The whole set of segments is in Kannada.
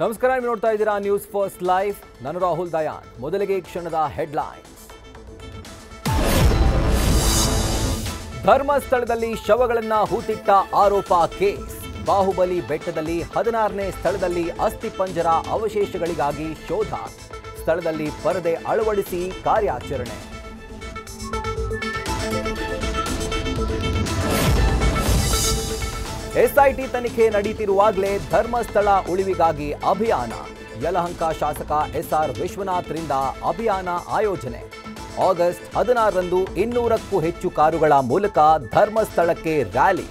ನಮಸ್ಕಾರ, ನೀವು ನೋಡ್ತಾ ಇದ್ದೀರಾ ನ್ಯೂಸ್ ಫಸ್ಟ್ ಲೈವ್. ನಾನು ರಾಹುಲ್ ದಯಾನ್. ಮೊದಲಿಗೆ ಕ್ಷಣದ ಹೆಡ್ಲೈನ್ಸ್. ಧರ್ಮಸ್ಥಳದಲ್ಲಿ ಶವಗಳನ್ನ ಹೂತಿಟ್ಟ ಆರೋಪ ಕೇಸ್. ಬಾಹುಬಲಿ ಬೆಟ್ಟದಲ್ಲಿ 16ನೇ ಸ್ಥಳದಲ್ಲಿ ಅಸ್ಥಿಪಂಜರ ಅವಶೇಷಗಳಿಗಾಗಿ ಶೋಧ. ಸ್ಥಳದಲ್ಲಿ ಪರದೆ ಅಳವಡಿಸಿ ಕಾರ್ಯಾಚರಣೆ. ಎಸ್ಐಟಿ ತನಿಖೆ ನಡೆಯುತ್ತಿರುವಾಗಲೇ ಧರ್ಮಸ್ಥಳ ಉಳಿವಿಗಾಗಿ ಅಭಿಯಾನ. ಯಲಹಂಕ ಶಾಸಕ ಎಸ್ಆರ್ ವಿಶ್ವನಾಥ್ರಿಂದ ಅಭಿಯಾನ ಆಯೋಜನೆ. ಆಗಸ್ಟ್ 16ರಂದು 200ಕ್ಕೂ ಹೆಚ್ಚು ಕಾರುಗಳ ಮೂಲಕ ಧರ್ಮಸ್ಥಳಕ್ಕೆ ರ್ಯಾಲಿ.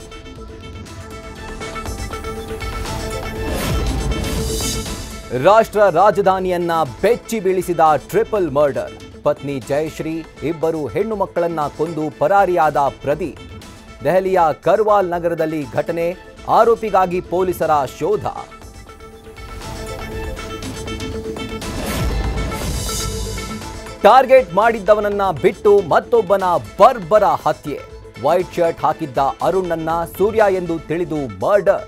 ರಾಷ್ಟ್ರ ರಾಜಧಾನಿಯನ್ನ ಬೆಚ್ಚಿ ಬೀಳಿಸಿದ ಟ್ರಿಪಲ್ ಮರ್ಡರ್. ಪತ್ನಿ ಜಯಶ್ರೀ, ಇಬ್ಬರು ಹೆಣ್ಣು ಮಕ್ಕಳನ್ನ ಕೊಂದು ಪರಾರಿಯಾದ ಪ್ರದೀಪ್. ದೆಹಲಿಯ ಕರ್ವಾಲ್ ನಗರದಲ್ಲಿ ಘಟನೆ. ಆರೋಪಿಗಾಗಿ ಪೊಲೀಸರ ಶೋಧ. ಟಾರ್ಗೆಟ್ ಮಾಡಿದ್ದವನನ್ನ ಬಿಟ್ಟು ಮತ್ತೊಬ್ಬನ ಬರ್ಬರ ಹತ್ಯೆ. ವೈಟ್ ಶರ್ಟ್ ಹಾಕಿದ್ದ ಅರುಣ್ಣನ್ನ ಸೂರ್ಯ ಎಂದು ತಿಳಿದು ಮರ್ಡರ್.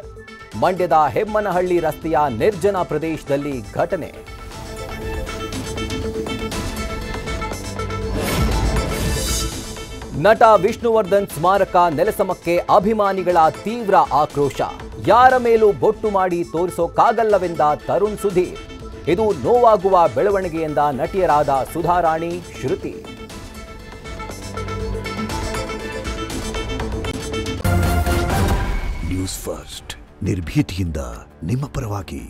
ಮಂಡ್ಯದ ಹೆಮ್ಮನಹಳ್ಳಿ ರಸ್ತೆಯ ನಿರ್ಜನ ಪ್ರದೇಶದಲ್ಲಿ ಘಟನೆ. ನಟ ವಿಷ್ಣುವರ್ಧನ್ ಸ್ಮಾರಕ ನೆಲಸಮಕ್ಕೆ ಅಭಿಮಾನಿಗಳ ತೀವ್ರ ಆಕ್ರೋಶ. ಯಾರ ಮೇಲೂ ಬೊಟ್ಟು ಮಾಡಿ ತೋರಿಸೋಕ್ಕಾಗಲ್ಲವೆಂದ ತರುಣ್ ಸುಧೀರ್. ಇದು ನೋವಾಗುವ ಬೆಳವಣಿಗೆ ಎಂದ ನಟಿಯರಾದ ಸುಧಾರಾಣಿ, ಶ್ರುತಿ. ನ್ಯೂಸ್ ಫಸ್ಟ್, ನಿರ್ಭೀತಿಯಿಂದ ನಿಮ್ಮ ಪರವಾಗಿ.